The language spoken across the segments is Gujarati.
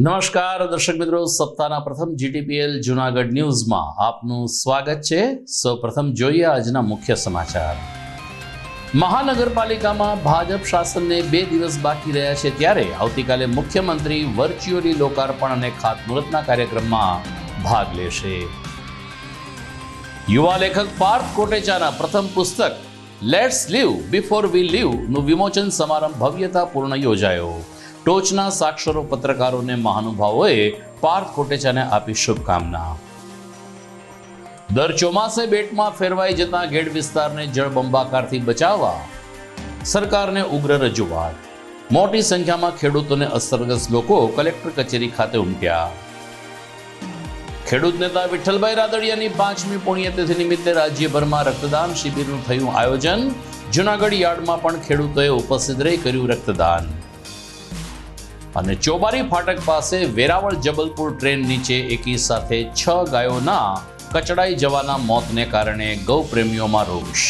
નમસ્કાર દર્શક મિત્રો, સપ્તાહના પ્રથમ જીટીપીએલ જૂનાગઢ ન્યૂઝમાં આપનું સ્વાગત છે। સૌપ્રથમ જોઈએ આજના મુખ્ય સમાચાર। મહાનગરપાલિકામાં ભાજપ શાસનને 2 દિવસ બાકી રહ્યા છે, ત્યારે આવતીકાલે મુખ્યમંત્રી વર્ચ્યુઅલી લોકાર્પણ અને ખાતમુહૂર્તના કાર્યક્રમમાં ભાગ લેશે। યુવા લેખક પાર્થ કોટેચાના પ્રથમ પુસ્તક લેટ્સ લીવ બિફોર વી લીવનું વિમોચન સમારંભ ભવ્યતાપૂર્ણ યોજાયો। ટોચના સાક્ષરો, પત્રકારોને મહાનુભાવોએ પાર્થ કોટેચાને આપી શુભકામના। દર ચોમાસે બેટમાં ફેરવાઈ જતા ગેડ વિસ્તારને જળબંબાકારથી બચાવવા સરકારને ઉગ્ર રજૂઆત। મોટી સંખ્યામાં ખેડૂતોને અસરગ્રસ્ત લોકો કલેક્ટર કચેરી ખાતે ઉમટ્યા। ખેડૂત નેતા વિઠ્ઠલભાઈ રાદડિયાની 5મી પુણ્યતિથિ નિમિત્તે રાજ્યભરમાં રક્તદાન શિબિરનું થયું આયોજન। જૂનાગઢ યાર્ડમાં પણ ખેડૂતોએ ઉપસ્થિત રહી કર્યું રક્તદાન। અને ચોબારી ફાટક પાસે વેરાવળ જબલપુર ટ્રેન નીચે એકી સાથે 6 ગાયોના કચડાઈ જવાના મોતને કારણે ગૌપ્રેમીઓમાં રોષ।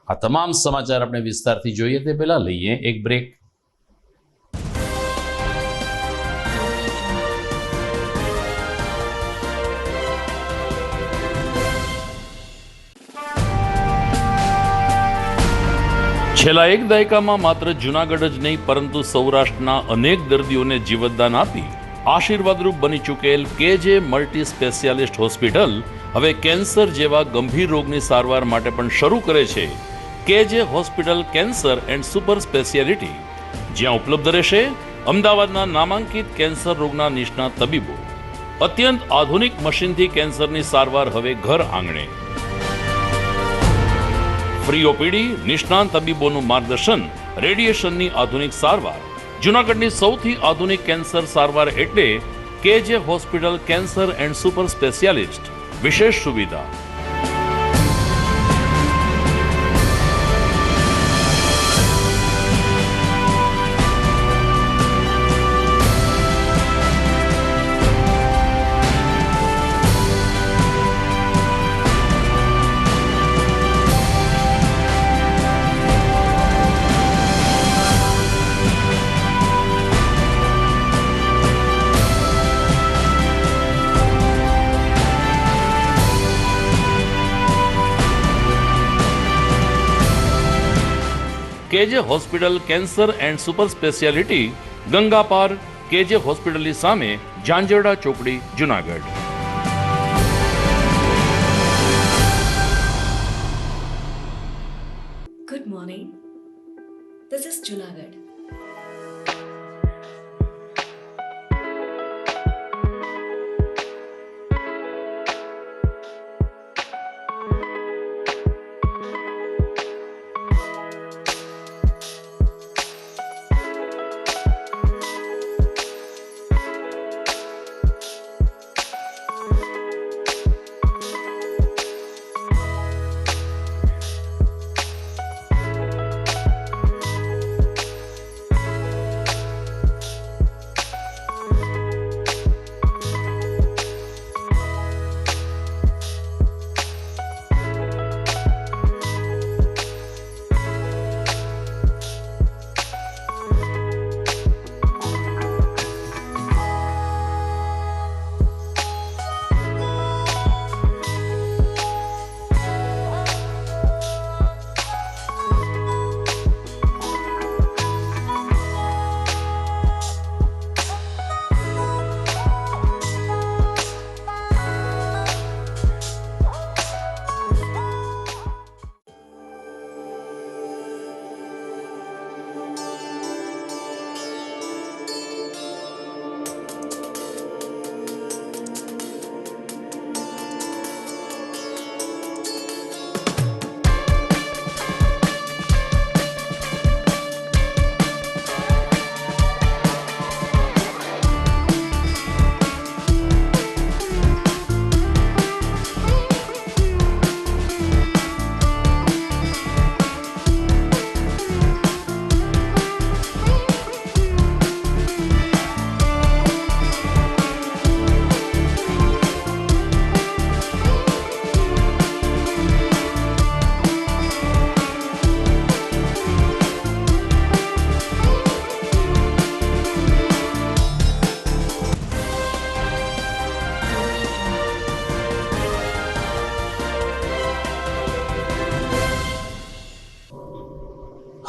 આ તમામ સમાચાર આપણે વિસ્તારથી જોઈએ તે પહેલા લઈએ એક બ્રેક। છેલ્લા એક દાયકામાં માત્ર જૂનાગઢ જ નહીં પરંતુ સૌરાષ્ટ્રના અનેક દર્દીઓને જીવતદાન આપી આશીર્વાદરૂપ બની ચૂકેલ કેજે મલ્ટી સ્પેશિયાલિસ્ટ હોસ્પિટલ હવે કેન્સર જેવા ગંભીર રોગની સારવાર માટે પણ શરૂ કરે છે કેજે hospital cancer and super speciality, જ્યાં ઉપલબ્ધ રહેશે અમદાવાદના નામાંકિત કેન્સર રોગના નિષ્ણાત તબીબો। અત્યંત આધુનિક મશીનથી કેન્સરની સારવાર હવે ઘર આંગણે। ફ્રી ઓપીડી, નિષ્ણાંત તબીબોનું માર્ગદર્શન, રેડિયેશનની આધુનિક સારવાર। જૂનાગઢની સૌથી આધુનિક કેન્સર સારવાર એટલે કેજે hospital cancer and super specialist. વિશેષ સુવિધા કેજે hospital cancer and super speciality, Ganga પાર, કેજે હોસ્પિટલની સામે, ઝાંઝરડા ચોકડી, Junagadh. Good morning. This is Junagadh.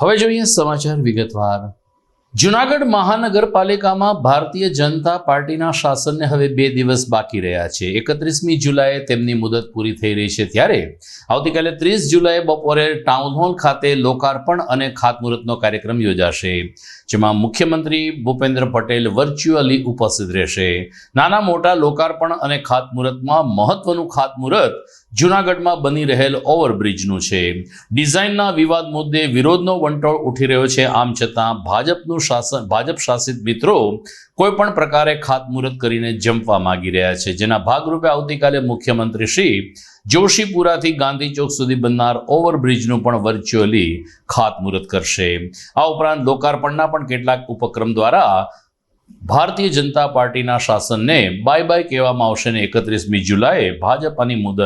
હવે જોઈએ સમાચાર વિગતવાર. જૂનાગઢ મહાનગરપાલિકામાં ભારતીય જનતા પાર્ટીના શાસનને હવે 2 દિવસ બાકી રહ્યા છે. 31મી જુલાઈએ તેમની મુદત પૂરી થઈ રહી છે, ત્યારે આવતીકાલે 30 જુલાઈએ બપોરે ટાઉન હોલ ખાતે લોકાર્પણ અને ખાતમુહૂર્તનો કાર્યક્રમ યોજાશે, જેમાં મુખ્યમંત્રી ભૂપેન્દ્ર પટેલ વર્ચ્યુઅલી ઉપસ્થિત રહેશે. નાના મોટા લોકાર્પણ અને ખાતમુહૂર્તમાં મહત્વનું ખાતમુહૂર્ત જૂનાગઢમાં બની રહેલ ઓવરબ્રિજનું છે. ડિઝાઇનના વિવાદ મુદ્દે વિરોધનો વંટોળ ઉઠી રહ્યો છે. આમ છતાં ભાજપ શાસિત મિત્રો કોઈ પણ પ્રકારે ખાતમુહૂર્ત કરીને જંપવા માંગી રહ્યા છે, જેના ભાગરૂપે આવતીકાલે મુખ્યમંત્રી શ્રી જોશીપુરાથી ગાંધી ચોક સુધી બનનાર ઓવરબ્રિજનું પણ વર્ચ્યુઅલી ખાતમુહૂર્ત કરશે. આ ઉપરાંત લોકાર્પણના પણ કેટલાક ઉપક્રમ દ્વારા ભારતીય જનતા પાર્ટીના શાસનને બાય બાય કહેવામાં આવશે અને 31મી જુલાઈએ ભાજપાની મુદત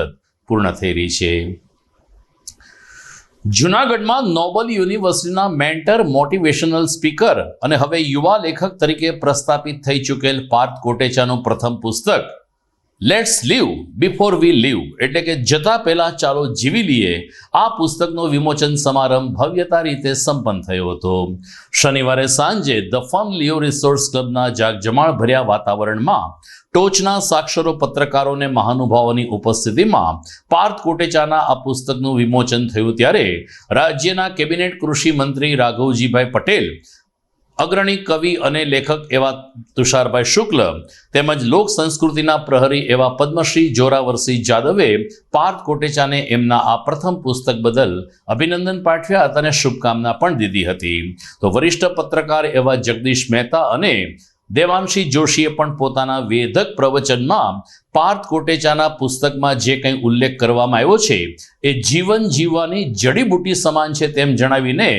પૂર્ણ થઈ રહી છે. જૂનાગઢમાં નોબલ યુનિવર્સિટીના મેન્ટર, મોટિવેશનલ સ્પીકર અને હવે યુવા લેખક તરીકે પ્રસ્થાપિત થઈ ચૂકેલ પાર્થ કોટેચાનું પ્રથમ પુસ્તક let's live before we leave એટલે કે જતા પહેલા ચાલો જીવી લઈએ, આ પુસ્તકનો વિમોચન સમારંભ ભવ્યતા રીતે સંપન્ન થયો હતો. શનિવારે સાંજે ધ ફન લીવ રિસોર્સ ક્લબના જાગજમાળ ભર્યા વાતાવરણમાં ટોચના સાક્ષરો, પત્રકારો અને મહાનુભાવોની ઉપસ્થિતિમાં પાર્થ કોટેચાના આ પુસ્તકનું વિમોચન થયું, ત્યારે રાજ્યના કેબિનેટ કૃષિ મંત્રી રાઘવજીભાઈ પટેલ, અગ્રણી કવિ અને લેખક એવા તુષારભાઈ શુક્લ તેમજ લોક સંસ્કૃતિના પ્રહરી એવા પદ્મશ્રી જોરાવરસિંહ જાદવે પાર્થ કોટેચાને એમના આ પ્રથમ પુસ્તક બદલ અભિનંદન પાઠવ્યા હતા અને શુભકામના પણ દીધી હતી. તો વરિષ્ઠ પત્રકાર એવા જગદીશ મહેતા અને દેવાંશી જોશીએ પણ પોતાના વેધક પ્રવચનમાં પાર્થ કોટેચાના પુસ્તકમાં જે કંઈ ઉલ્લેખ કરવામાં આવ્યો છે એ જીવન જીવવાની જડીબુટી સમાન છે તેમ જણાવીને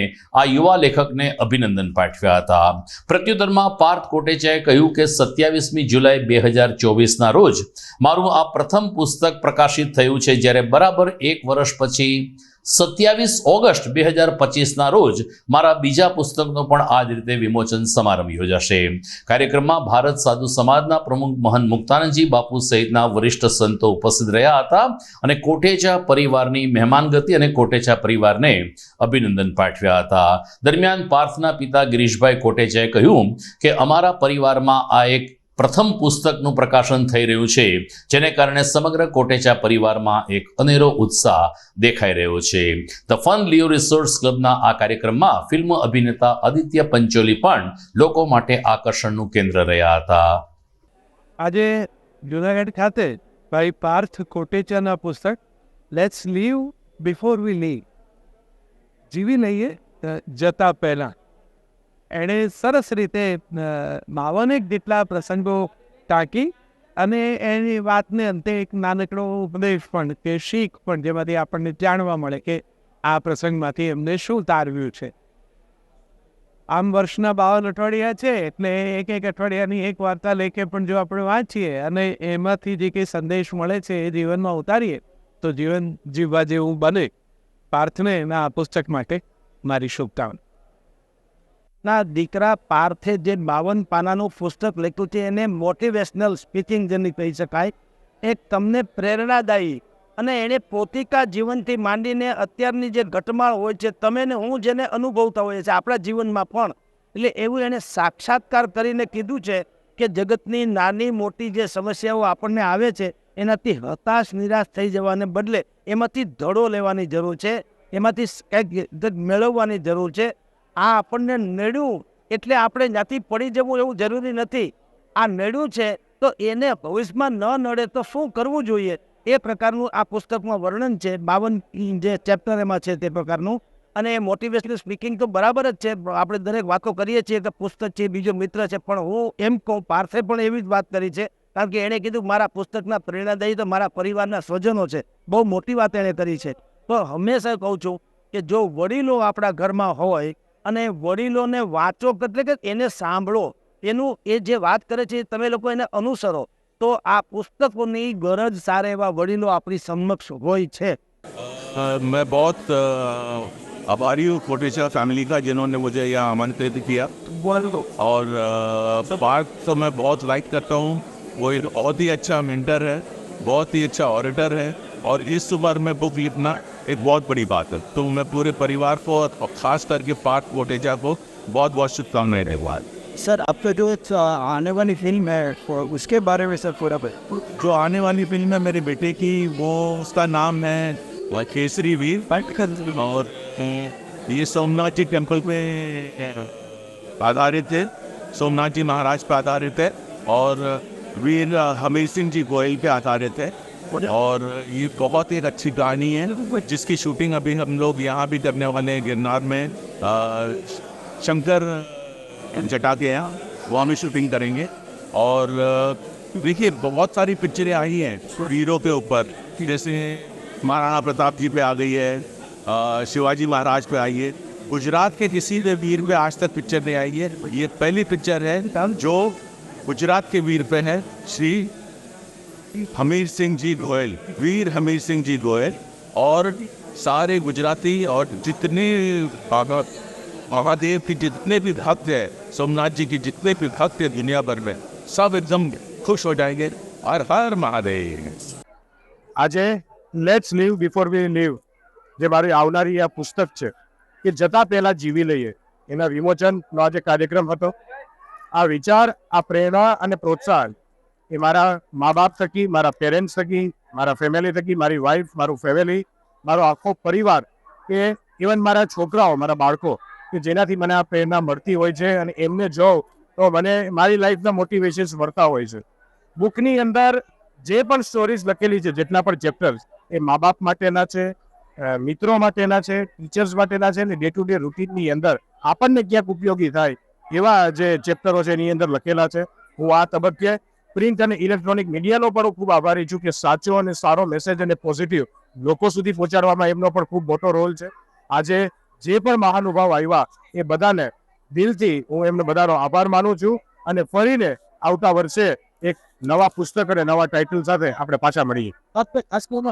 આ યુવા લેખકને અભિનંદન પાઠવ્યા હતા. પ્રત્યુત્તરમાં પાર્થ કોટેચાએ કહ્યું કે 27મી જુલાઈ 2024ના રોજ મારું આ પ્રથમ પુસ્તક પ્રકાશિત થયું છે, જ્યારે બરાબર 1 વર્ષ પછી 27 ઓગસ્ટ 2025ના રોજ મારા બીજા પુસ્તકનો પણ આ જ રીતે વિમોચન સમારંભ યોજાશે. કાર્યક્રમમાં ભારત સાધુ સમાજના પ્રમુખ મહંત મુક્તાનંદજી બાપુ સહિતના વરિષ્ઠ સંતો ઉપસ્થિત રહ્યા હતા અને કોટેચા પરિવારની મહેમાનગતિ અને કોટેચા પરિવારને અભિનંદન પાઠવ્યા હતા. દરમિયાન પાર્થના પિતા ગિરીશભાઈ કોટેચાએ કહ્યું કે અમારા પરિવારમાં આ એક પ્રથમ પુસ્તકનું પ્રકાશન થઈ રહ્યું છે, જેને કારણે સમગ્ર કોટેચા પરિવારમાં એક અનેરો ઉત્સાહ દેખાઈ રહ્યો છે. ધ ફન લીવ રિસોર્સ ક્લબના આ કાર્યક્રમમાં ફિલ્મ અભિનેતા આદિત્ય પંચોલી પણ લોકો માટે આકર્ષણનું કેન્દ્ર રહ્યા હતા. આજે જુનાગઢ ખાતે ભાઈ પાર્થ કોટેચાના પુસ્તક let's live before we leave, જીવી લઈએ જતા પહેલાં, એણે સરસ રીતે 52 જેટલા પ્રસંગો ટાંકી અને એની વાતને અંતે એક નાનકડો ઉપદેશ પણ કે શીખ પણ જેમાંથી આપણને જાણવા મળે કે આ પ્રસંગમાંથી એમને શું તારવ્યું છે. આમ વર્ષના 52 અઠવાડિયા છે એટલે એક અઠવાડિયાની એક વાર્તા લેખે પણ જો આપણે વાંચીએ અને એમાંથી જે કંઈ સંદેશ મળે છે એ જીવનમાં ઉતારીએ તો જીવન જીવવા જેવું બને. પાર્થને એના આ પુસ્તક માટે મારી શુભકામના. ના દીકરા પાર્થે જે 52 પાનાનું પુસ્તક લખ્યું છે એને મોટિવેશનલ સ્પીચિંગ જેને કહી શકાય, એક તમને પ્રેરણાદાયી અને એણે પોતિકા જીવનથી માંડીને અત્યારની જે ઘટમાળ હોય છે, તમે ને હું જેને અનુભવતા હોઈએ છીએ આપણા જીવનમાં પણ, એટલે એવું એણે સાક્ષાત્કાર કરીને કીધું છે કે જગતની નાની મોટી જે સમસ્યાઓ આપણને આવે છે એનાથી હતાશ નિરાશ થઈ જવાને બદલે એમાંથી ધડો લેવાની જરૂર છે, એમાંથી કંઈક મેળવવાની જરૂર છે. આ આપણને નડ્યું એટલે આપણે જ્યાંથી પડી જવું એવું જરૂરી નથી. આ નડ્યું છે તો એને ભવિષ્યમાં ન નડે તો શું કરવું જોઈએ એ પ્રકારનું આ પુસ્તકમાં વર્ણન છે. 52 જે ચેપ્ટર એમાં છે તે પ્રકારનું. અને મોટિવેશનલ સ્પીકિંગ તો બરાબર જ છે, આપણે દરેક વાતો કરીએ છીએ કે પુસ્તક છે બીજો મિત્ર છે, પણ હું એમ કહું પાર્થે પણ એવી જ વાત કરી છે, કારણ કે એણે કીધું મારા પુસ્તકના પ્રેરણાદાયી તો મારા પરિવારના સ્વજનો છે. બહુ મોટી વાત એણે કરી છે. તો હંમેશા કહું છું કે જો વડીલો આપણા ઘરમાં હોય અને વડીલોને વાંચો એટલે કે એને સાંભળો, એનું એ જે વાત કરે છે તમે લોકો એને અનુસરો, તો આ પુસ્તકોની ગરજ સારા એવા વડીલો આપણી સમક્ષ હોય છે. मैं बहुत आभारी हूँ कोटेचा फैमिली का जिन्होंने मुझे यहाँ आमंत्रित किया, और पार्थ तो मैं बहुत लाइक करता हूँ. वो एक बहुत ही अच्छा मेंटर है, बहुत ही अच्छा ऑरेटर है और इस उम्र में बुक लिखना एक बहुत बड़ी बात है। तो मैं पूरे परिवार को और ख़ास करके पार्थ कोटेचा को बहुत बहुत शुभकामनाएं देता। सर आपका जो आने वाली फिल्म है उसके बारे में सर पूरा जो आने वाली फिल्म है मेरे बेटे की, वो उसका नाम है केसरी वीर, और ये सोमनाथ जी टेम्पल पे आधारित है, सोमनाथ जी महाराज पे आधारित है, और वीर हमीर सिंह जी गोयल पे आधारित है। और ये बहुत एक अच्छी कहानी है जिसकी शूटिंग अभी हम लोग यहाँ भी करने वाले हैं, गिरनार में शंकर जटा के यहाँ, वहाँ भी शूटिंग करेंगे। और देखिए बहुत सारी पिक्चरें आई हैं वीरों के ऊपर, जैसे महाराणा प्रताप जी पे आ गई है, शिवाजी महाराज पे आई है। गुजरात के किसी भी वीर पे आज तक पिक्चर नहीं आई है, ये पहली पिक्चर है जो गुजरात के वीर पे है, श्री हमीर सिंह जी गोयल, वीर हमीर सिंह जी गोयल। और सारे गुजराती और जितने महादेव के जितने भी भक्त हैं, सोमनाथ जी के जितने भी भक्त हैं दुनिया भर में, सब एकदम खुश हो जाएंगे। और हर महादेव। આજે let's live before we leave જે મારી આવનારી આ પુસ્તક છે કે જતા પહેલા જીવી લઈએ, એના વિમોચનનો આજે કાર્યક્રમ હતો। આ વિચાર, આ પ્રેરણા અને પ્રોત્સાહન એ મારા મા બાપ થકી, મારા પેરેન્ટ્સ થકી, મારા ફેમિલી થકી, મારી વાઈફ, મારું ફેમિલી, મારો આખો પરિવાર, કે ઇવન મારા છોકરાઓ, મારા બાળકો, કે જેનાથી મને આ પ્રેરણા મળતી હોય છે અને એમને જોઉં તો મને મારી લાઈફના મોટિવેશન્સ મળતા હોય છે। બુકની અંદર જે પણ સ્ટોરીઝ લખેલી છે, જેટલા પણ ચેપ્ટર્સ, એ મા બાપ માટેના છે, મિત્રો માટેના છે, ટીચર્સ માટેના છે, અને ડે ટુ ડે રૂટીનની અંદર આપણને ક્યાંક ઉપયોગી થાય એવા જે ચેપ્ટરો છે એની અંદર લખેલા છે। હું આ તબક્કે પ્રિન્ટ અને ઇલેક્ટ્રોનિક મીડિયાનો પણ ખૂબ આભારી છું કે સાચો અને સારો મેસેજ અને પોઝિટિવ લોકો સુધી પહોંચાડવામાં એમનો પણ ખૂબ મોટો રોલ છે। આજે જે પણ મહાનુભાવ આવ્યા એ બધાને દિલથી હું એમને બધાનો આભાર માનું છું, અને ફરીને આવતા વર્ષે એક નવા પુસ્તક અને નવા ટાઇટલ સાથે આપણે પાછા મળીએ।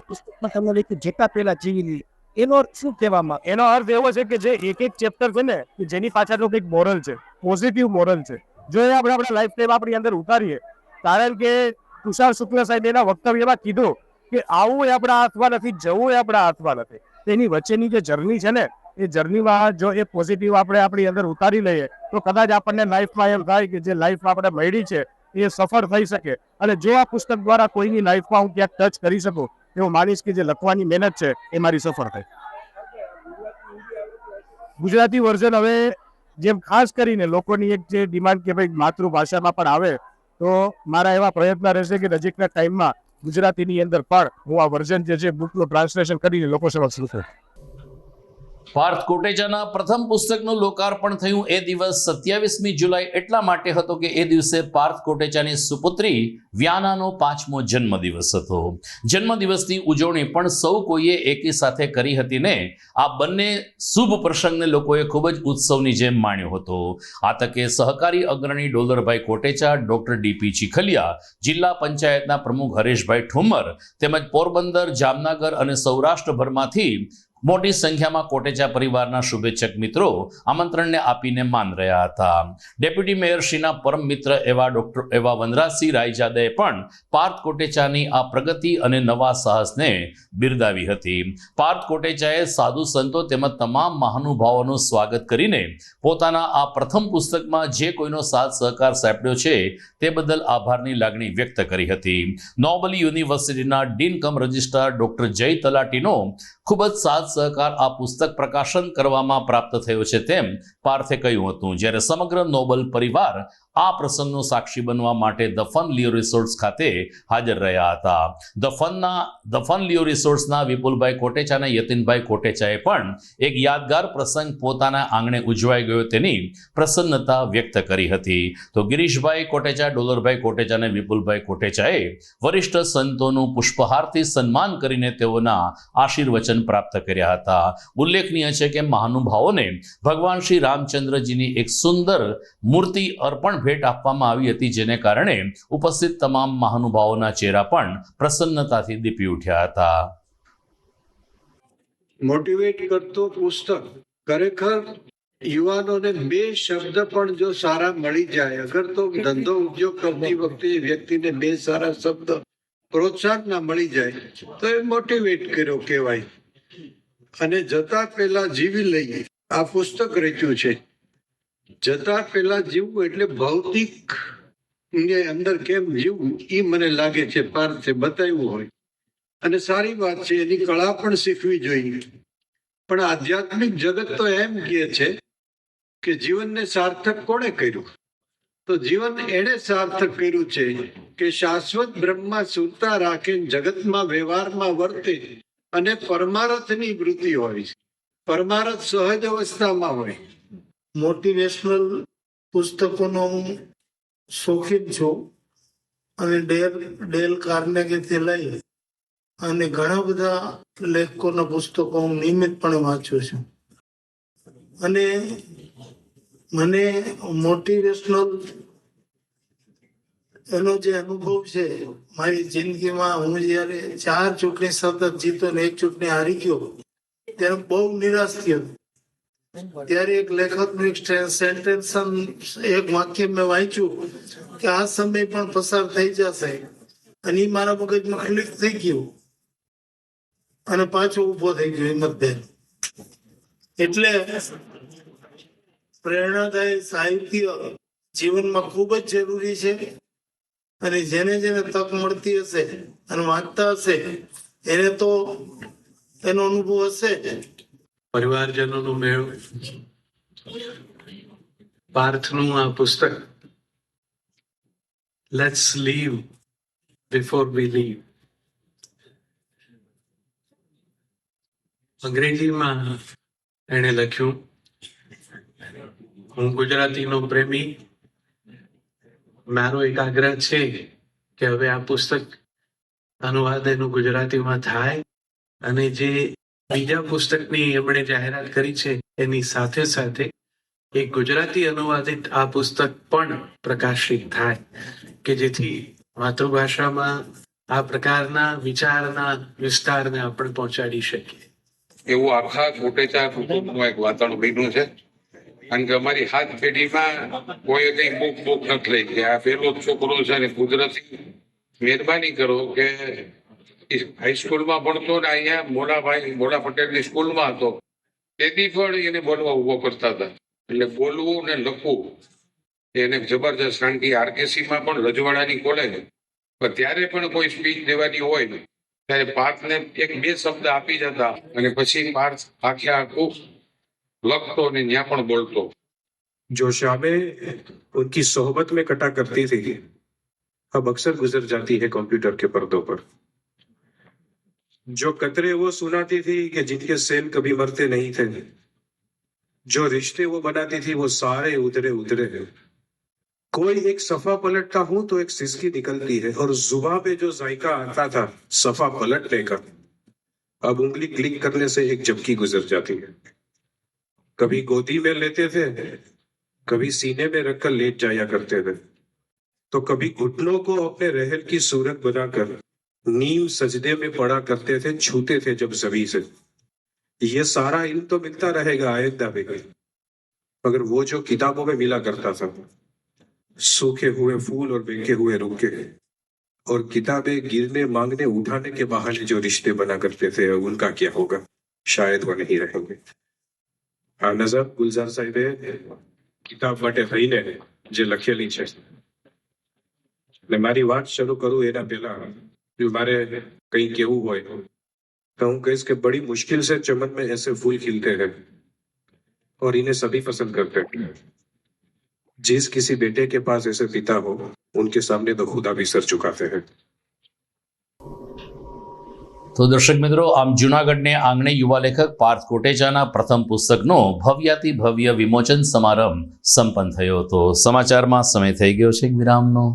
પુસ્તકમાં તમને લખ્યું જેતા પહેલા જીવી લી, એનો અર્થ શું કહેવામાં? એનો અર્થ એવો છે કે જે એક એક ચેપ્ટર છે ને, કે જેની પાછળનો કંઈક મોરલ છે, પોઝિટિવ મોરલ છે, જો એ આપણે આપણા લાઈફ ટાઈમ આપણી અંદર ઉતારીએ। કારણ કે તુષાર શુક્લ સાહેબ એના વક્તવ્યમાં કીધું કે આવું એ આપણા હાથમાં નથી, જવું એ આપણા હાથમાં નથી। તેની વચ્ચેની જે જર્ની છે ને, એ જર્નીમાં જો એ પોઝિટિવ આપણે આપણી અંદર ઉતારી લઈએ તો કદાચ આપણને લાઈફમાં એમ થાય કે જે લાઈફ આપણે મળી છે એ સફળ થઈ શકે। અને જો આ પુસ્તક દ્વારા કોઈની લાઈફમાં હું ક્યાંક ટચ કરી શકું, એવું માનીશ કે જે લખવાની મહેનત છે એ મારી સફળ થાય। ગુજરાતી વર્ઝન હવે જેમ ખાસ કરીને લોકોની એક જે ડિમાન્ડ કે ભાઈ માતૃભાષામાં પણ આવે, તો મારા એવા પ્રયત્ન રહેશે કે નજીકના ટાઈમમાં ગુજરાતીની અંદર પણ હું આ વર્ઝન જે છે બુકનું ટ્રાન્સલેશન કરીને લોકો સમક્ષ મૂકું। પાર્થ કોટેચાના પ્રથમ પુસ્તકનું લોકાર્પણ થયું એ દિવસ 27મી જુલાઈ એટલા માટે હતો કે એ દિવસે પાર્થ કોટેચાની સુપુત્રી વ્યાનાનો 5મો જન્મદિવસ હતો। જન્મદિવસની ઉજવણી પણ સૌ કોઈએ એકી સાથે કરી હતી ને આ બંને શુભ પ્રસંગને લોકોએ ખૂબ જ ઉત્સવની જેમ માણ્યો હતો। આ તકે સહકારી અગ્રણી ડોલરભાઈ કોટેચા, ડોક્ટર ડીપી ચીખલિયા, જિલ્લા પંચાયતના પ્રમુખ હરેશભાઈ ઠુમ્મર તેમજ પોરબંદર, જામનગર અને સૌરાષ્ટ્રભરમાંથી મોટી સંખ્યામાં કોટેચા પરિવારના શુભેચ્છક મિત્રો આમંત્રણને આપીને માન રહ્યા હતા। ડેપ્યુટી મેયરશ્રીના પરમ મિત્ર એવા વનરાજસિંહ રાયજાદાએ પણ પાર્થ કોટેચાની આ પ્રગતિ અને નવા સાહસને બિરદાવી હતી। પાર્થ કોટેચાએ સાધુ સંતો તેમજ તમામ મહાનુભાવોનું સ્વાગત કરીને પોતાના આ પ્રથમ પુસ્તકમાં જે કોઈનો સાથ સહકાર સાંપડ્યો છે તે બદલ આભારની લાગણી વ્યક્ત કરી હતી। નોબલ યુનિવર્સિટીના ડીન કમ રજિસ્ટ્રાર ડોક્ટર જય તલાટીનો ખૂબ જ સાથ સહકાર આ પુસ્તક પ્રકાશન કરવામાં પ્રાપ્ત થયો છે તેમ પાર્થે કહ્યું હતું। જ્યારે સમગ્ર નોબલ પરિવાર આ પ્રસંગનો સાક્ષી બનવા માટે ધ ફન લિયો રિસોર્ટ્સ ખાતે હાજર રહ્યા હતા। ધ ફન લિયો રિસોર્ટ્સના વિપુલભાઈ કોટેચા અને યતિનભાઈ કોટેચાએ પણ એક યાદગાર પ્રસંગ પોતાના આંગણે ઉજવાઈ ગયો તેની પ્રસન્નતા વ્યક્ત કરી હતી। તો ગિરીશભાઈ કોટેચા, ડોલરભાઈ કોટેચા અને વિપુલભાઈ કોટેચાએ વરિષ્ઠ સંતોનું પુષ્પહારથી સન્માન કરીને તેઓના આશીર્વચન પ્રાપ્ત કર્યા હતા। ઉલ્લેખનીય છે કે મહાનુભાવોને ભગવાન શ્રી રામચંદ્રજીની એક સુંદર મૂર્તિ અર્પણ ભેટ આપવામાં આવી હતી, જેને કારણે ઉપસ્થિત તમામ મહાનુભાવોના ચહેરા પણ પ્રસન્નતાથી દીપી ઉઠ્યા હતા। મોટિવેટ કરતો પુસ્તક ખરેખર યુવાનોને બે શબ્દ પણ જો સારા મળી જાય, અગર તો ધંધો ઉદ્યોગ કરતી વખતે વ્યક્તિને બે સારા શબ્દ પ્રોત્સાહન ના મળી જાય તો એ મોટિવેટ કર્યો કહેવાય. અને જતા પહેલા જીવી લઈએ, આ પુસ્તક રચ્યું છે. જતા પહેલા જીવવું એટલે ભૌતિક ની અંદર કેમ જીવવું એ મને લાગે છે પાર્થે બતાવ્યું હોય. અને સારી વાત છે, એની કળા પણ શીખવી જોઈએ. પણ આધ્યાત્મિક જગત તો એમ કહે છે કે જીવનને સાર્થક કોણે કર્યું? તો જીવન એણે સાર્થક કર્યું છે કે શાશ્વત બ્રહ્મા સુરતા રાખે, જગતમાં વ્યવહારમાં વર્તે અને પરમાર્થની વૃત્તિ હોય. પરમાર્થ સહજ અવસ્થામાં હોય. મોટિવેશનલ પુસ્તકોનો હું શોખીન છું અને ડેલ કાર્નેગીથી લઈ અને ઘણા બધા લેખકોના પુસ્તકો હું નિયમિતપણે વાંચું છું. અને મને મોટિવેશનલ એનો જે અનુભવ છે મારી જિંદગીમાં, હું જયારે 4 ચૂંટણી સતત જીતો ને 1 ચૂંટણી હારી ગયો ત્યારે બહુ નિરાશ થયો. ત્યારે એક લેખકનું એક સેન્ટેન્સ, એક વાક્ય મેં વાંચ્યું કે આ સમય પણ પસાર થઈ જશે, અને એ મારા મગજમાં ક્લિક થઈ ગયું અને પાછો ઉભો થઈ ગયો હિંમતબેન. એટલે પ્રેરણાદાયી સાહિત્ય જીવનમાં ખૂબ જ જરૂરી છે. અને જેને જેને તક મળતી હશે અને વાંચતા હશે એને તો એનો અનુભવ હશે. પરિવારજનોનો મેળ, પાર્થનું આ પુસ્તક let's live before we leave, અંગ્રેજીમાં એણે લખ્યું. હું ગુજરાતીનો પ્રેમી, મારો એક આગ્રહ છે કે હવે આ પુસ્તક અનુવાદ એનું ગુજરાતીમાં થાય અને જે બીજા પુસ્તકની એમણે જાહેરાત કરી છે એની સાથે સાથે એક ગુજરાતી અનુવાદિત આ પુસ્તક પણ પ્રકાશિત થાય કે જેથી માતૃભાષામાં આ પ્રકારના વિચારના વિસ્તારને આપણે પહોંચાડી શકીએ. એવું આખા કોટેચા કુટુંબનું એક વાતાવરણ બન્યું છે. કારણ કે અમારી 7 પેઢીમાં કોઈ કઈ બુક નથી લઈ કે આ પેલો જ છોકરો છે ને કુદરતી મહેરબાની કરો કે હાઈસ્કૂલમાં ભણતો ને અહીંયા મોડા પટેલની સ્કૂલમાં હતો તેથી પણ એને બોલવા ઉભો કરતા હતા. એટલે બોલવું ને લખવું એને જબરજસ્ત. કારણ કે આરકેસીમાં પણ રજવાડાની કોલેજ, પણ ત્યારે પણ કોઈ સ્પીચ દેવાની હોય ત્યારે પાર્થને 1-2 શબ્દ આપી જતા અને પછી પાર્થ આખું લખતો ने यहाँ पर बोलतो. जो शामें उनकी सोहबत में कटा करती थी अब अक्सर गुजर जाती है कंप्यूटर के पर्दों पर. जो कतरे वो सुनाती थी कि जिनके सेल कभी मरते नहीं थे, जो रिश्ते वो बनाती थी वो सारे उधरे उधरे हैं. कोई एक सफा पलटता हूं तो एक सिसकी निकलती है और जुबान पे जो जायका आता था सफा पलटने का, अब उंगली क्लिक करने से एक झपकी गुजर जाती है. कभी गोदी में लेते थे, कभी सीने में रखकर लेट जाया करते थे, तो कभी घुटनों को अपने रहल की सूरत बनाकर नींव सजदे में पड़ा करते थे, छूते थे जब जमीन से. ये सारा इल्म तो मिलता रहेगा आइंदा भी, मगर वो जो किताबों में मिला करता था, सूखे हुए फूल और बेंके हुए रुके, और किताबें गिरने मांगने उठाने के बहाने जो रिश्ते बना करते थे उनका क्या होगा? शायद वो नहीं रहेंगे. આ નઝર ગુલઝાર સાહેબે કિતાબ માટે થઈને જે લખેલી છે. ને મારી વાત શરૂ કરું એના પહેલા જો મારે કંઈ કહેવું હોય तो હું કહીશ કે बड़ी मुश्किल से चमन में ऐसे फूल खिलते हैं और इन्हें सभी पसंद करते हैं. जिस किसी बेटे के पास ऐसे पिता हो उनके सामने तो खुदा भी सर झुकाते हैं. તો દર્શક મિત્રો, આમ જૂનાગઢને આંગણે યુવા લેખક પાર્થ કોટેચાના પ્રથમ પુસ્તકનો ભવ્યાતિ ભવ્ય વિમોચન સમારંભ સંપન્ન થયો હતો. સમાચારમાં સમય થઈ ગયો છે એક વિરામનો.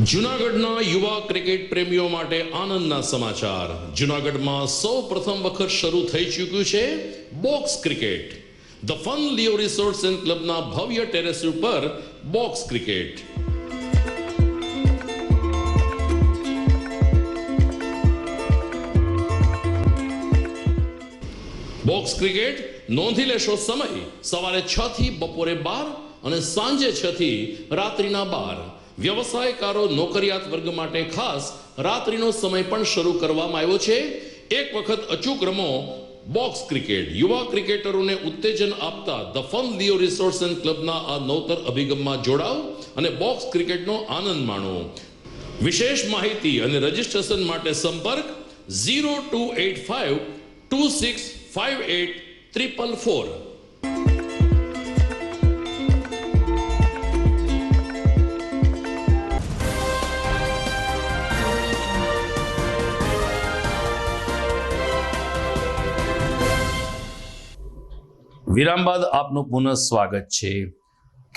જૂનાગઢના યુવા ક્રિકેટ પ્રેમીઓ માટે આનંદના સમાચાર. જૂનાગઢમાં સૌ પ્રથમ વખત શરૂ થઈ ચૂક્યું છે box cricket. The fun Leo resorts and ક્લબના ભવ્ય ટેરેસ ઉપર બોક્સ ક્રિકેટ. બોક્સ ક્રિકેટ નોંધી લેશો સમય સવારે 6 થી બપોરે 12 અને સાંજે 6 થી રાત્રિના 12. વ્યવસાયકારો નોકરિયાત વર્ગ માટે ખાસ રાત્રિનો સમય પણ શરૂ કરવામાં આવ્યો છે. એક વખત અચૂક રમો બોક્સ ક્રિકેટ. યુવા ક્રિકેટરોને ઉત્તેજન આપતા the fun Leo resorts and ક્લબના આ નવતર અભિગમમાં જોડાઓ અને બોક્સ ક્રિકેટનો આનંદ માણો. વિશેષ માહિતી અને રજીસ્ટ્રેશન માટે સંપર્ક 0285 2658 444. વિરામ બાદ આપનું પુનઃ સ્વાગત છે.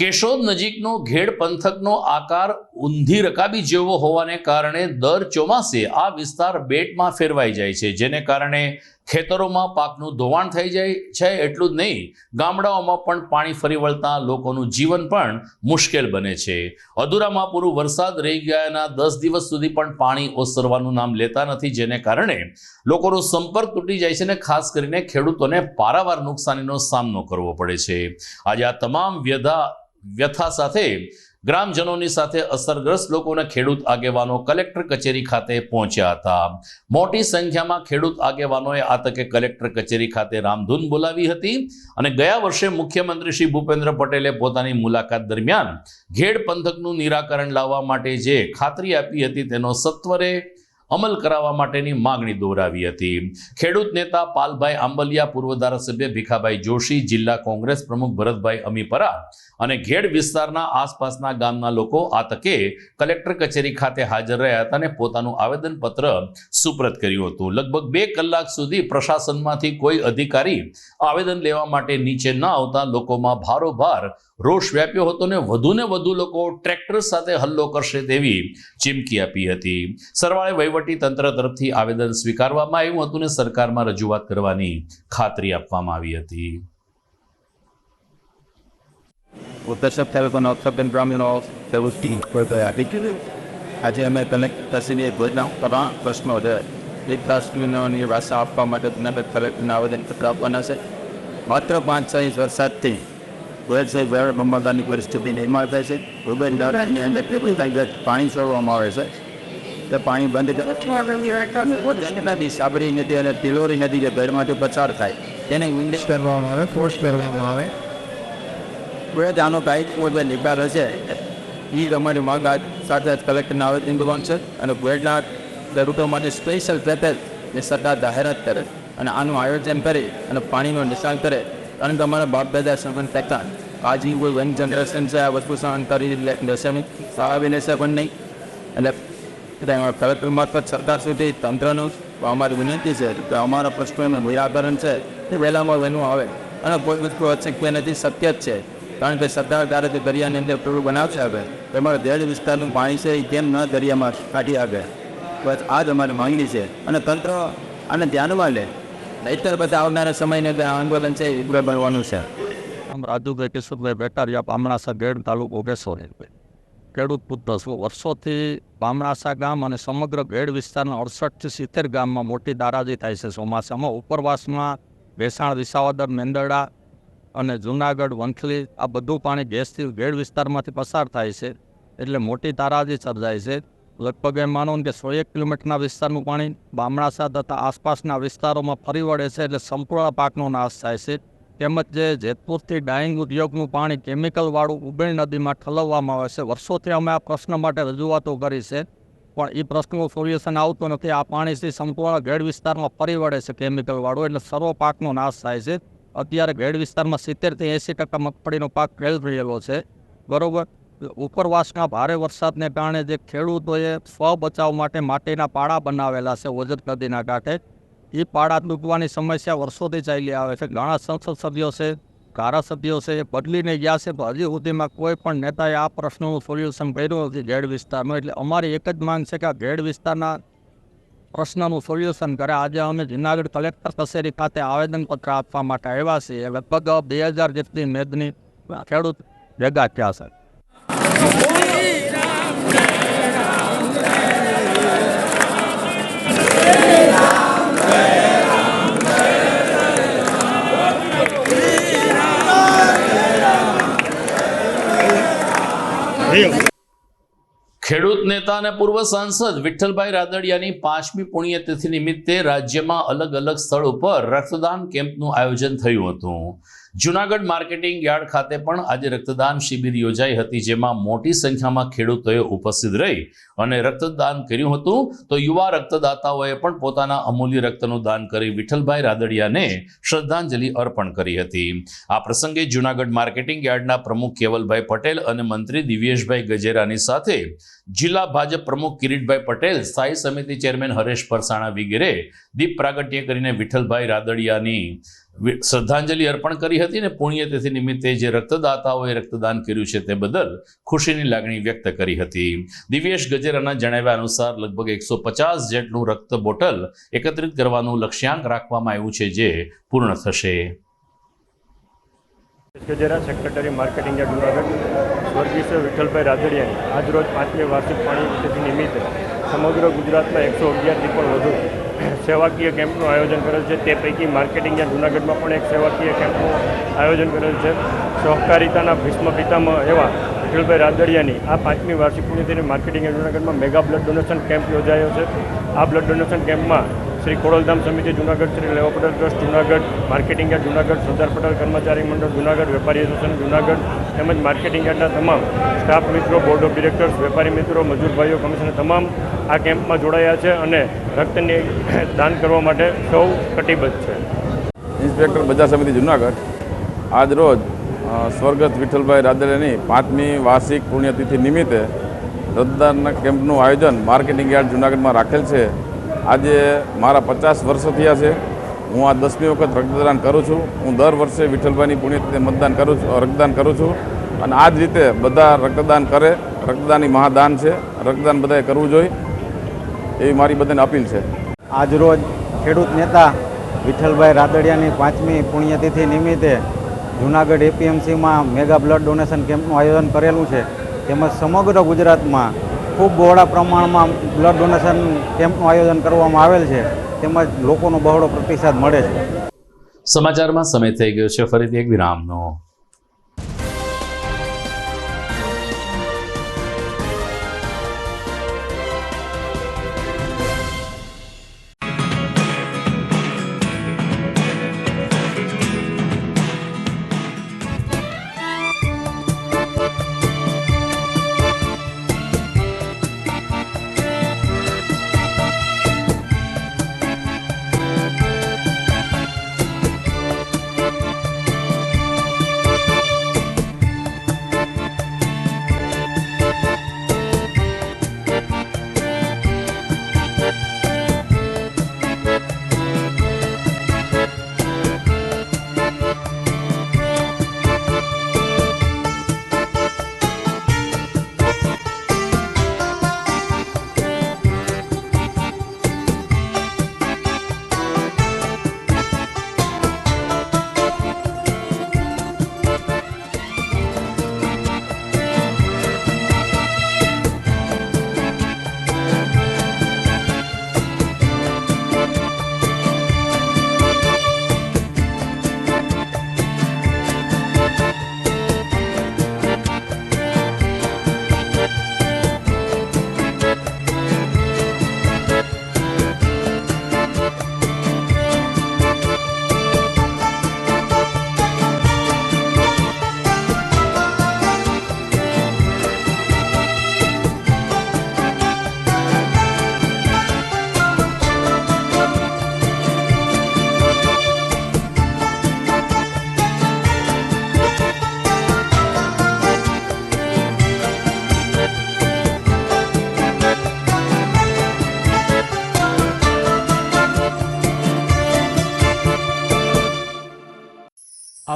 કેશોદ નજીકનો ઘેડ પંથકનો આકાર ઊંધી રકાબી જેવો હોવાને કારણે દર ચોમાસે આ વિસ્તાર બેટમાં ફેરવાઈ જાય છે, જેને કારણે ખેતરોમાં પાકનું ધોવાણ થઈ જાય છે. એટલું જ નહીં, ગામડાઓમાં પણ પાણી ફરી વળતા લોકોનું જીવન પણ મુશ્કેલ બને છે. અધૂરામાં પૂરું વરસાદ રહી ગયાના 10 દિવસ સુધી પણ પાણી ઓસરવાનું નામ લેતા નથી, જેને કારણે લોકોનો સંપર્ક તૂટી જાય છે અને ખાસ કરીને ખેડૂતોને પારાવાર નુકસાનીનો સામનો કરવો પડે છે. આજે આ તમામ વ્યથા સાથે ગ્રામજનોની સાથે અસરગ્રસ્ત લોકોના ખેડૂત આગેવાનો કલેક્ટર કચેરી ખાતે પહોંચ્યા હતા. મોટી સંખ્યામાં ખેડૂત આગેવાનોએ આ તકે કલેક્ટર કચેરી ખાતે રામધૂન બોલાવી હતી અને ગયા વર્ષે મુખ્યમંત્રી શ્રી ભૂપેન્દ્ર પટેલે પોતાની મુલાકાત દરમિયાન ઘેડ પંથકનું નિરાકરણ લાવવા માટે જે ખાતરી આપી હતી તેનો સત્વરે અમલ કરાવવા માટેની માંગણી દોહરાવી હતી. ખેડૂત નેતા પાલભાઈ આંબલિયા, પૂર્વ ધારાસભ્ય ભીખાભાઈ જોશી, જિલ્લા કોંગ્રેસ પ્રમુખ ભરતભાઈ અમીપરા અને ઘેડ વિસ્તારના આસપાસના ગામના લોકો આ તકે કલેક્ટર કચેરી ખાતે હાજર રહ્યા હતા અને પોતાનું આવેદનપત્ર સુપ્રત કર્યું હતું. લગભગ 2 કલાક સુધી પ્રશાસનમાંથી કોઈ અધિકારી આવેદન લેવા માટે નીચે ન આવતા લોકોમાં ભારોભાર રોષ વ્યાપ્યો હતો અને વધુને વધુ લોકો ટ્રેક્ટર સાથે હલ્લો કરશે તેવી ચીમકી આપી હતી. સરવાળે વહીવટી તંત્ર તરફથી આવેદન સ્વીકારવામાં આવ્યું હતું અને સરકારમાં રજૂઆત કરવાની ખાતરી આપવામાં આવી હતી. આજે અમે કલેક્ટરશ્રીને ઘણા પ્રશ્નો છે. એ પ્રશ્નોની ભાષા આપવા માટે કલેક્ટરને આવેદનપત્ર આપવાના છે. માત્ર 5-6 ઇંચ વરસાદથી મમદાની પરિસ્થિતિ નિર્માણ થાય છે. ભૂગર્ભની અંદર પાણી છોડવામાં આવે છે. તે પાણી બંધ નદી, સાબરી નદી અને તિલોરી નદી જે ઘરમાંથી પસાર થાય તેને વિન્ડેજ કરવામાં આવે, ફોર્સ કરવામાં આવે. આનો કાંઈ નિકાલ હશે એ અમારી માંગ સાથે કલેક્ટરને આવેદન કરવાનું છે અને ગોળના ખેડૂતો માટે સ્પેશિયલ પેકેજ એ સરકાર જાહેરાત કરે અને આનું આયોજન કરે અને પાણીનો નિશાન કરે. અને તમારા બાપ દાદા સંબંધ થતા આજની કોઈ યંગ જનરેશન છે આ વસ્તુ સહન કરી લેશે નહીં, સાવી લેશે પણ નહીં. એટલે કલેક્ટર મારફત સરકાર સુધી તંત્રનું અમારી વિનંતી છે કે અમારા પ્રશ્નોનું નિરાકરણ છે એ વહેલામાં વહેલું આવે. અને કોઈ વસ્તુ અશક્ય નથી, શક્ય જ છે. કારણ કે સરકાર ત્યારે જે દરિયાની અંદર પૂરું બનાવશે આગળ તમારા દેડ વિસ્તારનું પાણી છે એ કેમ ન દરિયામાં કાઢી આગળ. બસ આ જ અમારી માંગણી છે અને તંત્ર આને ધ્યાનમાં લે. નહીતર બધા આવનારા સમયને આંદોલન છે એ બનવાનું છે. આમ રાજુભાઈ કિશોરભાઈ બેટારિયા, બામણાસા ગેડ તાલુકો કેશોદ. ખેડૂત પુત્ર છું. વર્ષોથી બામણાસા ગામ અને સમગ્ર ગેડ વિસ્તારના 68 થી 70 ગામમાં મોટી તારાજી થાય છે ચોમાસામાં. ઉપરવાસમાં ભેસાણ, વિસાવદર, મેંદરડા અને જૂનાગઢ, વંથલી આ બધું પાણી ગેસથી ગેડ વિસ્તારમાંથી પસાર થાય છે એટલે મોટી તારાજી સર્જાય છે. લગભગ એમ માનો કે 101 કિલોમીટરના વિસ્તારનું પાણી બામણાસા તથા આસપાસના વિસ્તારોમાં ફરી વળે છે એટલે સંપૂર્ણ પાકનો નાશ થાય છે. તેમજ જે જેતપુરથી ડાઇંગ ઉદ્યોગનું પાણી કેમિકલવાળું ઉબેણ નદીમાં ઠલવવામાં આવે છે. વર્ષોથી અમે આ પ્રશ્ન માટે રજૂઆતો કરી છે પણ એ પ્રશ્નનું સોલ્યુશન આવતું નથી. આ પાણીથી સંપૂર્ણ ગેડ વિસ્તારમાં ફરી વળે છે કેમિકલવાળું એટલે સર્વ પાકનો નાશ થાય છે. અત્યારે ગેડ વિસ્તારમાં 70 થી 80% મગફળીનો પાક ફેલ થયેલો છે. બરોબર. ઉપરવાસના ભારે વરસાદને કારણે જે ખેડૂતોએ સ્વ બચાવ માટે માટીના પાડા બનાવેલા છે ઓજત નદીના કાંઠે, એ પાડા તૂટવાની સમસ્યા વર્ષોથી ચાલી આવે છે. ઘણા સંસદ સભ્યો છે ધારાસભ્યો છે એ બદલીને ગયા છે, તો હજી સુધીમાં કોઈ પણ નેતાએ આ પ્રશ્નનું સોલ્યુશન કર્યું નથી ગેડ વિસ્તારનું. એટલે અમારી એક જ માંગ છે કે આ ગેડ વિસ્તારના પ્રશ્નનું સોલ્યુશન કરે. આજે અમે જૂનાગઢ કલેક્ટર કચેરી ખાતે આવેદનપત્ર આપવા માટે આવ્યા છીએ. લગભગ 2000 જેટલી મેદની ખેડૂત ભેગા થયા છે. ખેડૂત નેતા અને પૂર્વ સાંસદ વિઠ્ઠલભાઈ રાદડિયાની 5મી પુણ્યતિથિ નિમિત્તે રાજ્યમાં અલગ અલગ સ્થળ ઉપર રક્તદાન કેમ્પનું આયોજન થયું હતું. જૂનાગઢ માર્કેટિંગ યાર્ડ ખાતે પણ આજે રક્તદાન શિબિર યોજાઈ હતી, જેમાં મોટી સંખ્યામાં ખેડૂતોએ ઉપસ્થિત રહી અને રક્તદાન કર્યું હતું. તો યુવા રક્તદાતાઓએ પણ પોતાના અમૂલ્ય રક્તનું દાન કરી વિઠ્ઠલભાઈ રાદડિયાને શ્રદ્ધાંજલિ અર્પણ કરી હતી. આ પ્રસંગે જૂનાગઢ માર્કેટિંગ યાર્ડના પ્રમુખ કેવલભાઈ પટેલ અને મંત્રી દિવ્યેશભાઈ ગજેરાની સાથે જિલ્લા ભાજપ પ્રમુખ કિરીટભાઈ પટેલ, સ્થાયી સમિતિ ચેરમેન હરેશ પરસાણા વગેરે દીપ પ્રાગટ્ય કરીને વિઠ્ઠલભાઈ રાદડિયાની શ્રદ્ધાંજલિ અર્પણ કરી હતી અને પુણ્યતિથિ નિમિત્તે જે રક્તદાતાઓએ રક્તદાન કર્યું છે તે બદલ ખુશીની લાગણી વ્યક્ત કરી હતી. દિવ્યેશ ગજેરાના જણાવ્યા અનુસાર લગભગ 150 જેટલું રક્ત બોટલ એકત્રિત કરવાનું લક્ષ્યાંક રાખવામાં આવ્યું છે, જે પૂર્ણ થશે. Gajera, secretary marketing yard Junagadh. સ્વર્ગીય વિઠ્ઠલભાઈ રાદડિયાની આજરોજ 5મી વાર્ષિક પુણ્યતિથિ નિમિત્તે સમગ્ર ગુજરાતમાં 111થી પણ વધુ સેવાકીય કેમ્પનું આયોજન કરેલ છે. તે પૈકી માર્કેટિંગ યાર્ડ જૂનાગઢમાં પણ એક સેવાકીય કેમ્પનું આયોજન કરેલ છે. સહકારિતાના ભીષ્મ પિતામહ એવા વિઠ્ઠલભાઈ રાદડિયાની આ 5મી વાર્ષિક પુણ્યતિથિ માર્કેટિંગ યાર્ડ જૂનાગઢમાં મેગા બ્લડ ડોનેશન કેમ્પ યોજાયો છે. આ બ્લડ ડોનેશન કેમ્પમાં શ્રી ખોડલધામ સમિતિ જૂનાગઢ, શ્રી લેવા Patel trust Junagadh, marketing yard Junagadh, Sardar Patel કર્મચારી મંડળ જૂનાગઢ, વેપારી એસોસિએશન જૂનાગઢ તેમજ માર્કેટિંગ યાર્ડના તમામ સ્ટાફ મિત્રો, બોર્ડ ઓફ ડિરેક્ટર્સ, વેપારી મિત્રો, મજૂર ભાઈઓ, કમિશનર તમામ આ કેમ્પમાં જોડાયા છે અને રક્તની દાન કરવા માટે સૌ કટિબદ્ધ છે. ઇન્સ્પેક્ટર બજાર સમિતિ જૂનાગઢ આજ રોજ સ્વર્ગસ્થ વિઠ્ઠલભાઈ રાદડિયાની 5મી વાર્ષિક પુણ્યતિથિ નિમિત્તે રક્તદાનના કેમ્પનું આયોજન માર્કેટિંગ યાર્ડ જૂનાગઢમાં રાખેલ છે. આજે મારા 50 વર્ષો થયા છે. હું આ 10મી વખત રક્તદાન કરું છું. હું દર વર્ષે વિઠ્ઠલભાઈની પુણ્યતિથિએ રક્તદાન કરું છું અને આ જ રીતે બધા રક્તદાન કરે. રક્તદાનની મહાદાન છે. રક્તદાન બધાએ કરવું જોઈએ એવી મારી બધાને અપીલ છે. આજરોજ ખેડૂત નેતા વિઠ્ઠલભાઈ રાદડિયાની 5મી પુણ્યતિથિ નિમિત્તે જૂનાગઢ એપીએમસીમાં મેગા બ્લડ ડોનેશન કેમ્પનું આયોજન કરેલું છે. તેમજ સમગ્ર ગુજરાતમાં ખૂબ બહોળા પ્રમાણમાં બ્લડ ડોનેશન કેમ્પનું આયોજન કરવામાં આવેલ છે. તેમજ લોકોનો બહોળો પ્રતિસાદ મળે છે. સમાચારમાં સમય થઈ ગયો છે ફરીથી એક વિરામનો.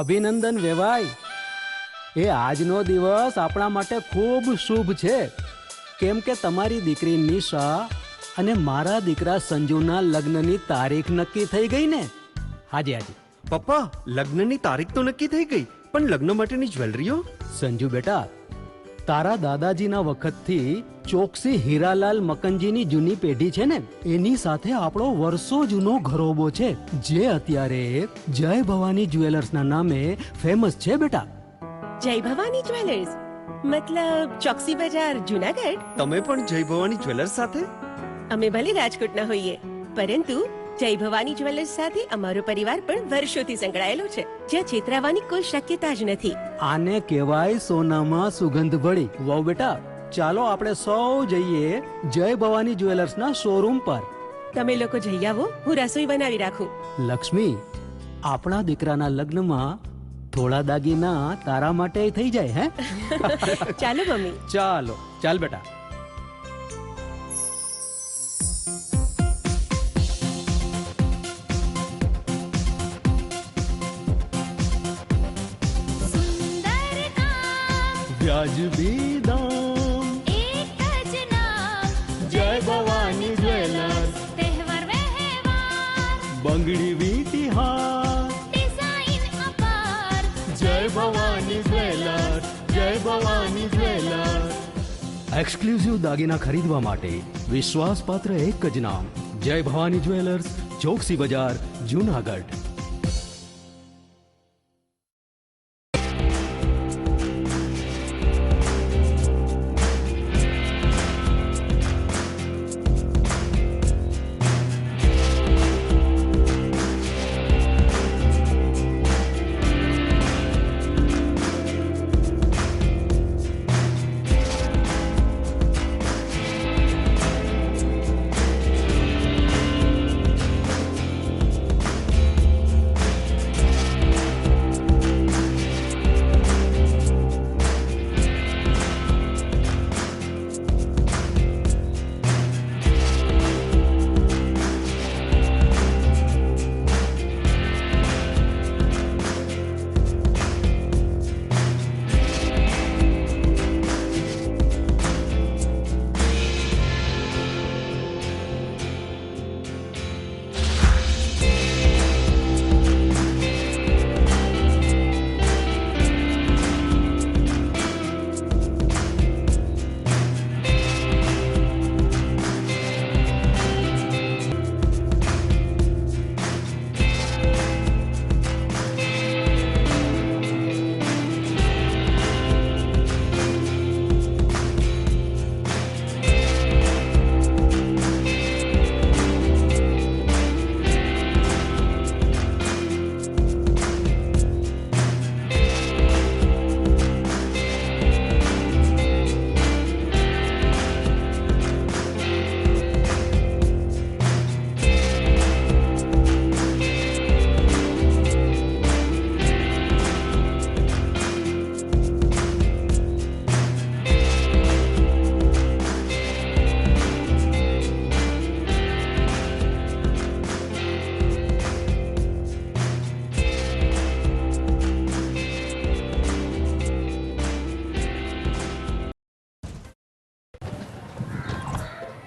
અભિનંદન વેવાઈ. એ આજનો દિવસ આપણા માટે ખૂબ શુભ છે, કેમ કે તમારી દીકરી નિશા અને મારા દીકરા સંજુના લગ્નની તારીખ નક્કી થઈ ગઈ ને. હાજી હાજી પપ્પા, લગ્નની તારીખ તો નક્કી થઈ ગઈ, પણ લગ્ન માટેની જ્વેલરીઓ? સંજુ બેટા, તારા દાદાજીના વખતથી ચોકસી હીરાલાલ મકનજીની જૂની પેઢી છે ને, એની સાથે આપણો વર્ષો જૂનો ઘરોબો છે, જે અત્યારે જય ભવાની જ્વેલર્સના નામે ફેમસ છે બેટા. જય ભવાની જ્વેલર્સ મતલબ ચોકસી બજાર, જુનાગઢ? તમે પણ જય ભવાની જ્વેલર્સ સાથે? અમે ભલે રાજકોટના હોઈએ, પરંતુ જય ભવાની જ્વેલર્સ સાથે અમારો પરિવાર પણ વર્ષોથી સંકળાયેલો છે, જ્યાં છેતરાવાની કોઈ શક્યતા જ નથી. આને કહેવાય સોનામાં સુગંધ ભળી. વાવ બેટા, ચાલો આપણે સૌ જઈએ જય ભવાની જ્વેલર્સના શોરૂમ પર. તમે લોકો જઈ આવો, હું રસોઈ બનાવી રાખું. લક્ષ્મી, આપણા દીકરાના લગ્નમાં થોડા દાગીના તારા માટે થઈ જાય. હે ચાલો મમ્મી. ચાલો ચાલ બેટા. વ્યાજબી દામ, એક જ નામ, જય ભવાની જ્વેલર્સ. તહેવાર વ્યવહાર, બંગડી વીટી હાર, ડિઝાઇન અપાર, જય ભવાની જ્વેલર્સ, જય ભવાની જ્વેલર્સ. એક્સક્લુઝિવ દાગીના ખરીદવા માટે વિશ્વાસપાત્ર એક જ નામ, જય ભવાની જ્વેલર્સ, ચોકસી બજાર, જુનાગઢ.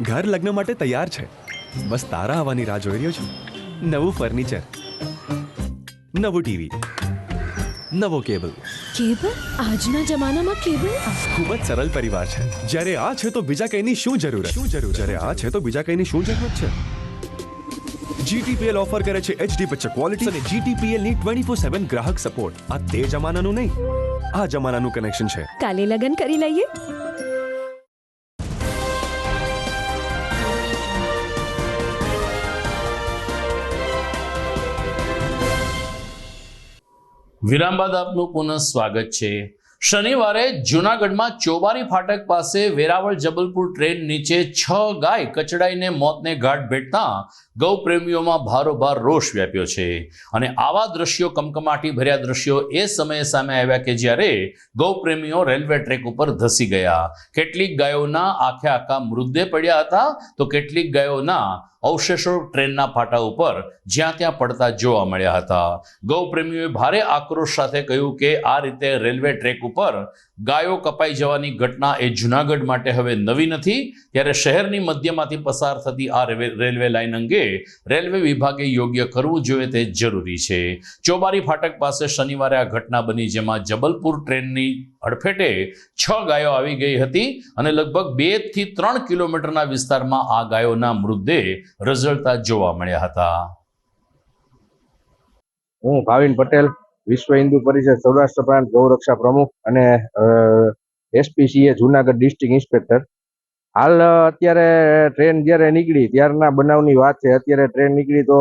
ઘર લગ્ન માટે તૈયાર છે, બસ તારા આવવાની રાહ જોઈ રહ્યો છું. નવું ફર્નિચર, નવું ટીવી, નવો કેબલ. કેબલ? આજના જમાનામાં કેબલ? ખૂબ જ સરળ પરિવાર છે. જ્યારે આ છે તો બીજા કઈની શું જરૂરત? જ્યારે આ છે તો બીજા કઈની શું જરૂરત છે? GTPL ઓફર કરે છે HD પિક્ચર ક્વોલિટી અને GTPL ની 24/7 ગ્રાહક સપોર્ટ. આ તે જમાનાનું નહીં, આ જમાનાનું કનેક્શન છે. કાલે લગન કરી લઈએ. વિરામ બાદ આપનું પુનઃ સ્વાગત છે. શનિવારે જૂનાગઢમાં ચોબારી ફાટક પાસે વેરાવળ જબલપુર ટ્રેન નીચે 6 ગાય કચડાઈને મોતને ઘાટ ભેટતા ગૌપ્રેમીઓમાં ભારોભાર રોષ વ્યાપ્યો છે. અને આવા દ્રશ્યો, કમકમાટી ભર્યા દ્રશ્યો એ સમયે સામે આવ્યા કે જ્યારે ગૌપ્રેમીઓ રેલવે ટ્રેક ઉપર ધસી ગયા. કેટલીક ગાયોના આખે આખા મૃતદેહ પડ્યા હતા, તો કેટલીક ગાયોના અવશેષો ટ્રેનના ફાટા ઉપર જ્યાં ત્યાં પડતા જોવા મળ્યા હતા. ગૌપ્રેમીઓએ ભારે આક્રોશ સાથે કહ્યું કે આ રીતે રેલવે ટ્રેક ઉપર ગાયો કપાઈ જવાની ઘટના એ જૂનાગઢ માટે હવે નવી નથી. ત્યારે શહેરની મધ્યમાંથી પસાર થતી આ રેલવે લાઇન અંગે રેલવે વિભાગે યોગ્ય કરવું જોઈએ તે જરૂરી છે. ચોબારી ફાટક પાસે શનિવારે આ ઘટના બની, જેમાં જબલપુર ટ્રેનની અડફેટે 6 ગાયો આવી ગઈ હતી અને લગભગ 2 થી 3 કિલોમીટરના વિસ્તારમાં આ ગાયોના મૃતદેહ રઝળતા જોવા મળ્યા હતા. હું ભાવિન પટેલ, વિશ્વ હિન્દુ પરિષદ સૌરાષ્ટ્ર પ્રાંત ગૌરક્ષા પ્રમુખ અને SPCA જુનાગઢ ડિસ્ટ્રિક્ટ ઇન્સ્પેક્ટર. હાલ અત્યારે ટ્રેન જ્યારે નીકળી ત્યારના બનાવની વાત છે. અત્યારે ટ્રેન નીકળી તો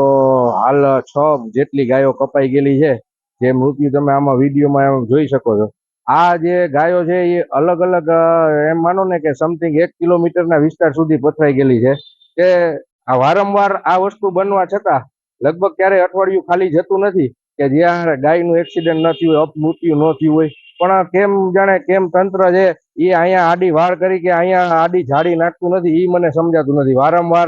હાલ 6 જેટલી ગાયો કપાઈ ગયેલી છે, જે મૃત્યુ તમે આમાં વિડીયોમાં જોઈ શકો છો. આ જે ગાયો છે એ અલગ અલગ એમ માનો ને કે સમથિંગ 1 કિલોમીટરના વિસ્તાર સુધી પથરાઈ ગયેલી છે. કે આ વારંવાર આ વસ્તુ બનવા છતાં લગભગ ક્યારેય અઠવાડિયું ખાલી જતું નથી કે જ્યાં ગાયનું એક્સિડન્ટ ન થયું હોય, અપમૃત્યુ ન થયું હોય. પણ કેમ જાણે કેમ તંત્ર છે એ અહીંયા આડી વાળ કરી કે અહીંયા આડી ઝાડી નાખતું નથી, એ મને સમજાતું નથી. વારંવાર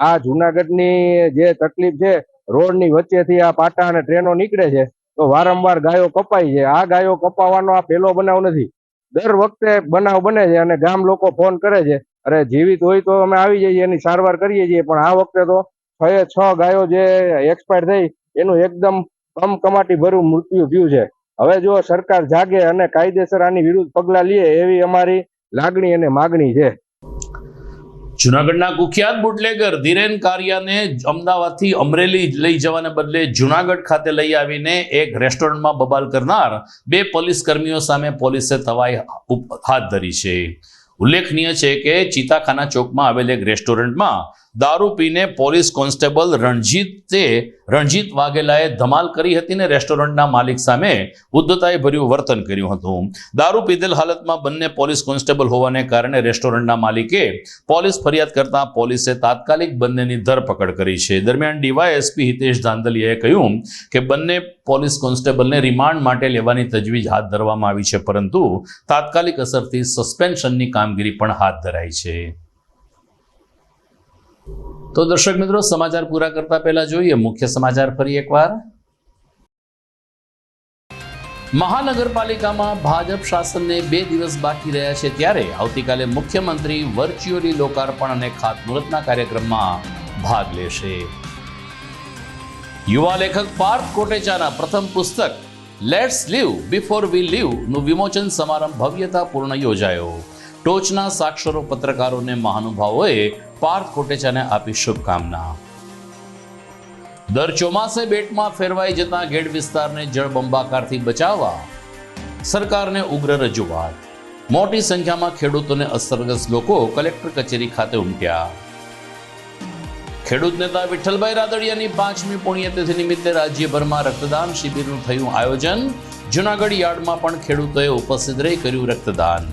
આ જુનાગઢની જે તકલીફ છે, રોડની વચ્ચેથી આ પાટા અને ટ્રેનો નીકળે છે તો વારંવાર ગાયો કપાય છે. આ ગાયો કપાવાનો આ પહેલો બનાવ નથી. દર વખતે બનાવ બને છે અને ગામ લોકો ફોન કરે છે, અરે જીવિત હોય તો અમે આવી જઈએ, એની સારવાર કરીએ છીએ. પણ આ વખતે તો 6 ગાયો જે એક્સપાયર થઈ એનું એકદમ કમકમાટી ભર્યું મૃત્યુ થયું છે. હવે જો સરકાર જાગે અને કાયદેસર આની વિરુદ્ધ પગલાં લે એવી અમારી લાગણી અને માગણી છે. જૂનાગઢના કુખ્યાત બુટલેગર ધીરેન કારિયાને અમદાવાદથી અમરેલી લઈ જવાને બદલે જૂનાગઢ ખાતે લઈ આવીને એક રેસ્ટોરન્ટમાં બબાલ કરનાર 2 પોલીસ કર્મીઓ સામે પોલીસે તવાઈ હાથ ધરી છે. ઉલ્લેખનીય છે કે ચિતાખાના ચોકમાં આવેલ એક રેસ્ટોરન્ટમાં દારૂ પીને પોલીસ કોન્સ્ટેબલ રણજીત વાઘેલાએ ધમાલ કરી હતી ને રેસ્ટોરન્ટના માલિક સામે ઉદ્ધતાએ ભર્યું વર્તન કર્યું હતું. દારૂ પીધેલ હાલતમાં બંને પોલીસ કોન્સ્ટેબલ હોવાને કારણે રેસ્ટોરન્ટના માલિકે પોલીસ ફરિયાદ કરતા પોલીસે તાત્કાલિક બંનેની ધરપકડ કરી છે. દરમિયાન DYSP હિતેશ ધાંધલિયાએ કહ્યું કે બંને પોલીસ કોન્સ્ટેબલને રિમાન્ડ માટે લેવાની તજવીજ હાથ ધરવામાં આવી છે, પરંતુ તાત્કાલિક અસરથી સસ્પેન્શનની કામગીરી પણ હાથ ધરાઈ છે. તો દર્શક મિત્રો, સમાચાર પૂરા કરતા પહેલા જોઈએ મુખ્ય સમાચાર ફરી એકવાર. મહાનગરપાલિકામાં ભાજપ શાસનને 2 દિવસ બાકી રહ્યા છે, ત્યારે આવતીકાલે મુખ્યમંત્રી વર્ચ્યુઅલી લોકાર્પણ અને ખાતમુહૂર્તના કાર્યક્રમમાં ભાગ લેશે. યુવા લેખક પાર્થ કોટેચાના પ્રથમ પુસ્તક let's live before we leave નું વિમોચન સમારંભ ભવ્યતાપૂર્ણ યોજાયો. ટોચના સાક્ષરો પત્રકારોને મહાનુભાવોએ પાર્થ કોટેચાને આપી શુભકામના. દર ચોમાસે બેટમાં ફેરવાઈ જતા ગેડ વિસ્તારને જળબંબાકારથી બચાવવા સરકારને ઉગ્ર રજૂઆત. મોટી સંખ્યામાં ખેડૂતોને અસરગ્રસ્ત લોકો કલેક્ટર કચેરી ખાતે ઉમટ્યા. ખેડૂત નેતા વિઠ્ઠલભાઈ રાદડિયાની 5મી પુણ્યતિથિ નિમિત્તે રાજ્યભરમાં રક્તદાન શિબિરનું થયું આયોજન. જૂનાગઢ યાર્ડમાં પણ ખેડૂતોએ ઉપસ્થિત રહી કર્યું રક્તદાન.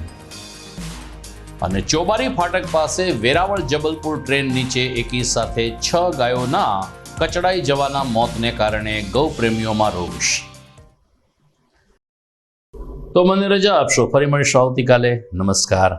અને ચોબારી ફાટક પાસે વેરાવળ જબલપુર ટ્રેન નીચે એકી સાથે 6 ગાયોના કચડાઈ જવાના મોતને કારણે ગૌપ્રેમીઓમાં રોષ. તો મને રજા આપશો, ફરી મળીશું આવતીકાલે. નમસ્કાર.